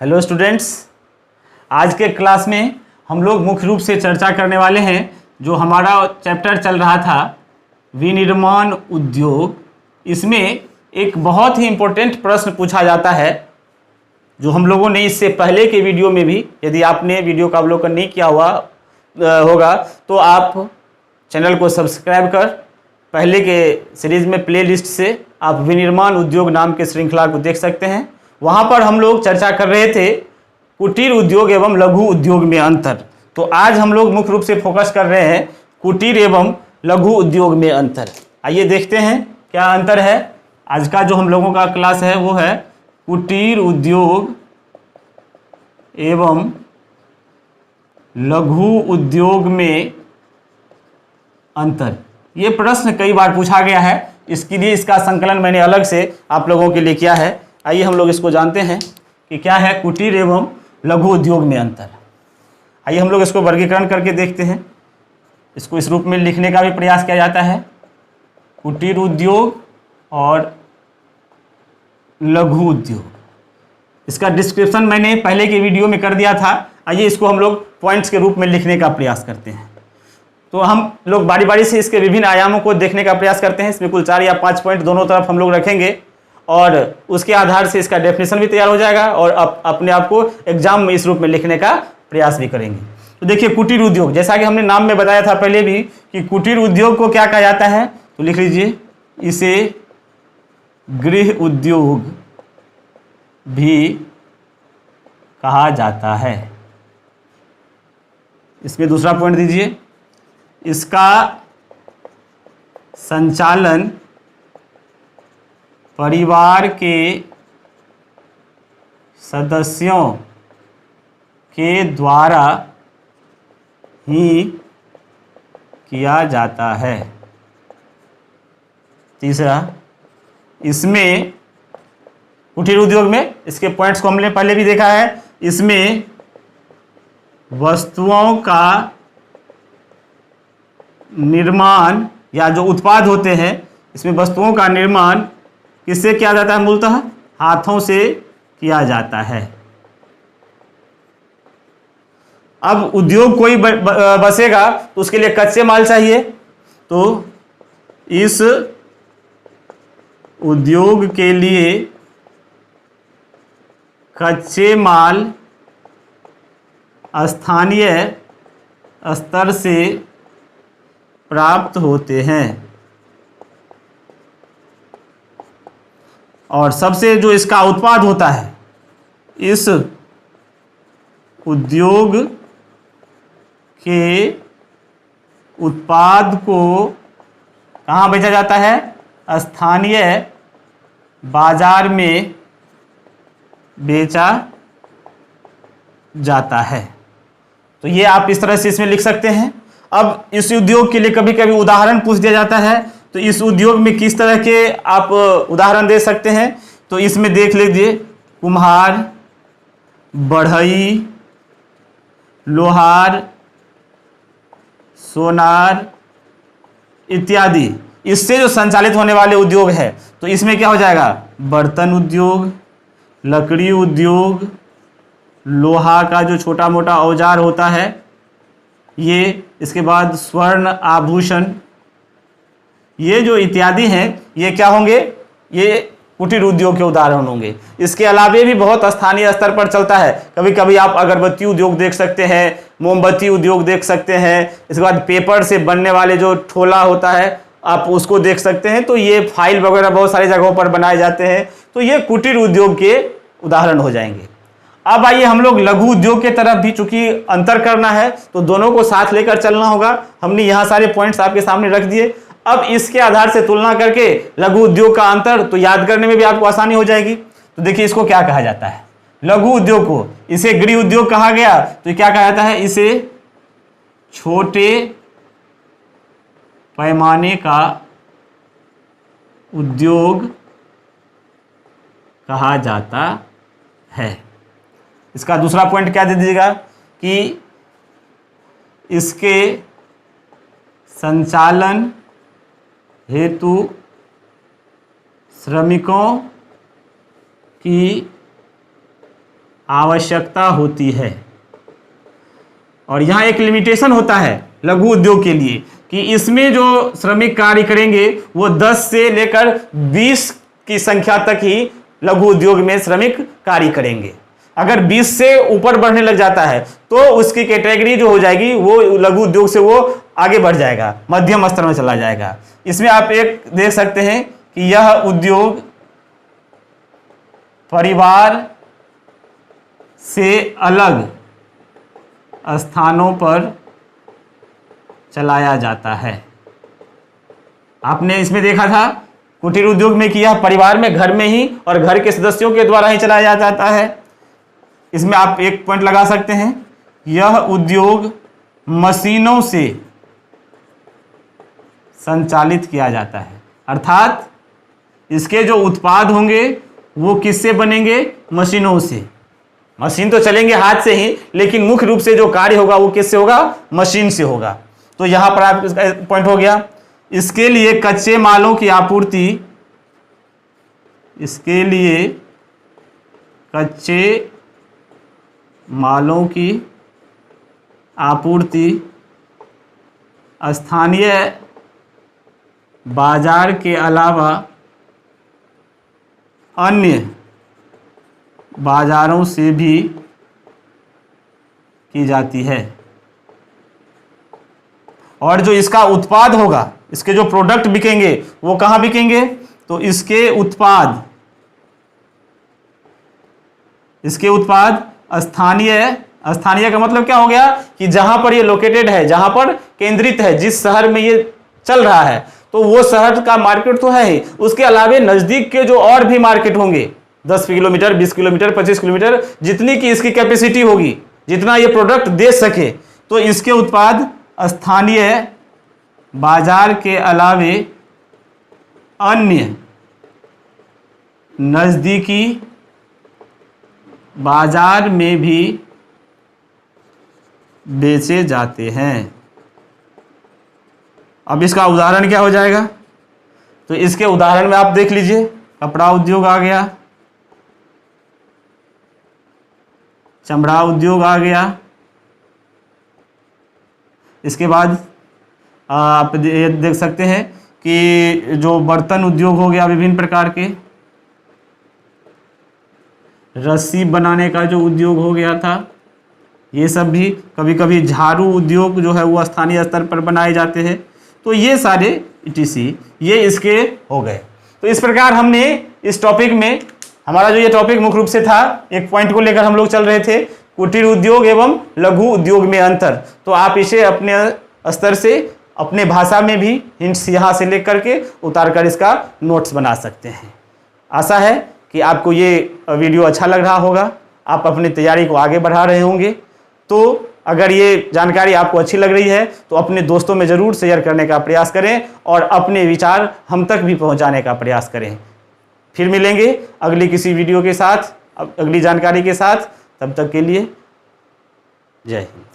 Hello students, आज के class में हम लोग मुख्य रूप से चर्चा करने वाले हैं जो हमारा चैप्टर चल रहा था विनिर्माण उद्योग। इसमें एक बहुत ही इम्पोर्टेंट प्रश्न पूछा जाता है जो हम लोगों ने इससे पहले के वीडियो में भी, यदि आपने वीडियो का अवलोकन नहीं किया होगा तो आप चैनल को सब्सक्राइब कर पहले के सीरीज में प्लेलिस्ट से आप विनिर्माण उद्योग नाम के श्रृंखला को देख सकते हैं। वहाँ पर हम लोग चर्चा कर रहे थे कुटीर उद्योग एवं लघु उद्योग में अंतर। तो आज हम लोग मुख्य रूप से फोकस कर रहे हैं कुटीर एवं लघु उद्योग में अंतर। आइए देखते हैं क्या अंतर है। आज का जो हम लोगों का क्लास है वो है कुटीर उद्योग एवं लघु उद्योग में अंतर। ये प्रश्न कई बार पूछा गया है, इसके लिए इसका संकलन मैंने अलग से आप लोगों के लिए किया है। आइए हम लोग इसको जानते हैं कि क्या है कुटीर एवं लघु उद्योग में अंतर। आइए हम लोग इसको वर्गीकरण करके देखते हैं। इसको इस रूप में लिखने का भी प्रयास किया जाता है, कुटीर उद्योग और लघु उद्योग। इसका डिस्क्रिप्शन मैंने पहले के वीडियो में कर दिया था। आइए इसको हम लोग पॉइंट्स के रूप में लिखने का प्रयास करते हैं। तो हम लोग बारी बारी से इसके विभिन्न आयामों को देखने का प्रयास करते हैं। इसमें कुल 4 या 5 पॉइंट दोनों तरफ हम लोग रखेंगे और उसके आधार से इसका डेफिनेशन भी तैयार हो जाएगा और अपने आप को एग्जाम में इस रूप में लिखने का प्रयास भी करेंगे। तो देखिए कुटीर उद्योग, जैसा कि हमने नाम में बताया था पहले भी कि कुटीर उद्योग को क्या कहा जाता है, तो लिख लीजिए इसे गृह उद्योग भी कहा जाता है। इसमें दूसरा पॉइंट दीजिए, इसका संचालन परिवार के सदस्यों के द्वारा ही किया जाता है। तीसरा, इसमें कुटीर उद्योग में इसके पॉइंट्स को हमने पहले भी देखा है, इसमें वस्तुओं का निर्माण या जो उत्पाद होते हैं, इसमें वस्तुओं का निर्माण किससे किया जाता है, मूलतः हाथों से किया जाता है। अब उद्योग कोई बसेगा तो उसके लिए कच्चे माल चाहिए, तो इस उद्योग के लिए कच्चे माल स्थानीय स्तर से प्राप्त होते हैं और सबसे जो इसका उत्पाद होता है, इस उद्योग के उत्पाद को कहाँ बेचा जाता है, स्थानीय बाजार में बेचा जाता है। तो ये आप इस तरह से इसमें लिख सकते हैं। अब इस उद्योग के लिए कभी कभी उदाहरण पूछ दिया जाता है, तो इस उद्योग में किस तरह के आप उदाहरण दे सकते हैं, तो इसमें देख लीजिए कुम्हार, बढ़ई, लोहार, सोनार इत्यादि। इससे जो संचालित होने वाले उद्योग है, तो इसमें क्या हो जाएगा, बर्तन उद्योग, लकड़ी उद्योग, लोहा का जो छोटा मोटा औजार होता है ये, इसके बाद स्वर्ण आभूषण, ये जो इत्यादि हैं ये क्या होंगे, ये कुटीर उद्योग के उदाहरण होंगे। इसके अलावा भी बहुत स्थानीय स्तर पर चलता है। कभी कभी आप अगरबत्ती उद्योग देख सकते हैं, मोमबत्ती उद्योग देख सकते हैं, इसके बाद पेपर से बनने वाले जो ठोला होता है आप उसको देख सकते हैं। तो ये फाइल वगैरह बहुत सारी जगहों पर बनाए जाते हैं, तो ये कुटीर उद्योग के उदाहरण हो जाएंगे। अब आइए हम लोग लघु उद्योग के तरफ भी, चूंकि अंतर करना है तो दोनों को साथ लेकर चलना होगा। हमने यहाँ सारे पॉइंट्स आपके सामने रख दिए। अब इसके आधार से तुलना करके लघु उद्योग का अंतर तो याद करने में भी आपको आसानी हो जाएगी। तो देखिए इसको क्या कहा जाता है, लघु उद्योग को, इसे गृह उद्योग कहा गया, तो क्या कहा जाता है, इसे छोटे पैमाने का उद्योग कहा जाता है। इसका दूसरा पॉइंट क्या दे दीजिएगा कि इसके संचालन हेतु श्रमिकों की आवश्यकता होती है। और यहाँ एक लिमिटेशन होता है लघु उद्योग के लिए कि इसमें जो श्रमिक कार्य करेंगे वो 10 से लेकर 20 की संख्या तक ही लघु उद्योग में श्रमिक कार्य करेंगे। अगर 20 से ऊपर बढ़ने लग जाता है तो उसकी कैटेगरी जो हो जाएगी वो लघु उद्योग से वो आगे बढ़ जाएगा, मध्यम स्तर में चला जाएगा। इसमें आप एक देख सकते हैं कि यह उद्योग परिवार से अलग स्थानों पर चलाया जाता है। आपने इसमें देखा था कुटीर उद्योग में किया परिवार में, घर में ही और घर के सदस्यों के द्वारा ही चलाया जाता है। इसमें आप एक पॉइंट लगा सकते हैं, यह उद्योग मशीनों से संचालित किया जाता है, अर्थात इसके जो उत्पाद होंगे वो किससे बनेंगे? मशीनों से। मशीन तो चलेंगे हाथ से ही, लेकिन मुख्य रूप से जो कार्य होगा वो किससे होगा? मशीन से होगा। तो यहां पर आप पॉइंट हो गया। इसके लिए कच्चे मालों की आपूर्ति, इसके लिए कच्चे मालों की आपूर्ति स्थानीय बाजार के अलावा अन्य बाजारों से भी की जाती है। और जो इसका उत्पाद होगा, इसके जो प्रोडक्ट बिकेंगे वो कहाँ बिकेंगे? तो इसके उत्पाद स्थानीय का मतलब क्या हो गया कि जहां पर ये लोकेटेड है, जहां पर केंद्रित है, जिस शहर में ये चल रहा है तो वो शहर का मार्केट तो है ही, उसके अलावे नजदीक के जो और भी मार्केट होंगे 10 किलोमीटर, 20 किलोमीटर, 25 किलोमीटर, जितनी की इसकी कैपेसिटी होगी, जितना ये प्रोडक्ट दे सके, तो इसके उत्पाद स्थानीय बाजार के अलावे अन्य नजदीकी बाजार में भी बेचे जाते हैं। अब इसका उदाहरण क्या हो जाएगा? तो इसके उदाहरण में आप देख लीजिए, कपड़ा उद्योग आ गया, चमड़ा उद्योग आ गया, इसके बाद आप देख सकते हैं कि जो बर्तन उद्योग हो गया विभिन्न प्रकार के, रस्सी बनाने का जो उद्योग हो गया था, ये सब भी, कभी कभी झाड़ू उद्योग जो है वो स्थानीय स्तर पर बनाए जाते हैं। तो ये सारे ETC ये इसके हो गए। तो इस प्रकार हमने इस टॉपिक में, हमारा जो ये टॉपिक मुख्य रूप से था, एक पॉइंट को लेकर हम लोग चल रहे थे, कुटीर उद्योग एवं लघु उद्योग में अंतर। तो आप इसे अपने स्तर से अपने भाषा में भी हिंट्स यहाँ से लेकर के उतार कर इसका नोट्स बना सकते हैं। आशा है कि आपको ये वीडियो अच्छा लग रहा होगा, आप अपनी तैयारी को आगे बढ़ा रहे होंगे। तो अगर ये जानकारी आपको अच्छी लग रही है तो अपने दोस्तों में ज़रूर शेयर करने का प्रयास करें और अपने विचार हम तक भी पहुंचाने का प्रयास करें। फिर मिलेंगे अगली किसी वीडियो के साथ, अगली जानकारी के साथ। तब तक के लिए जय हिंद।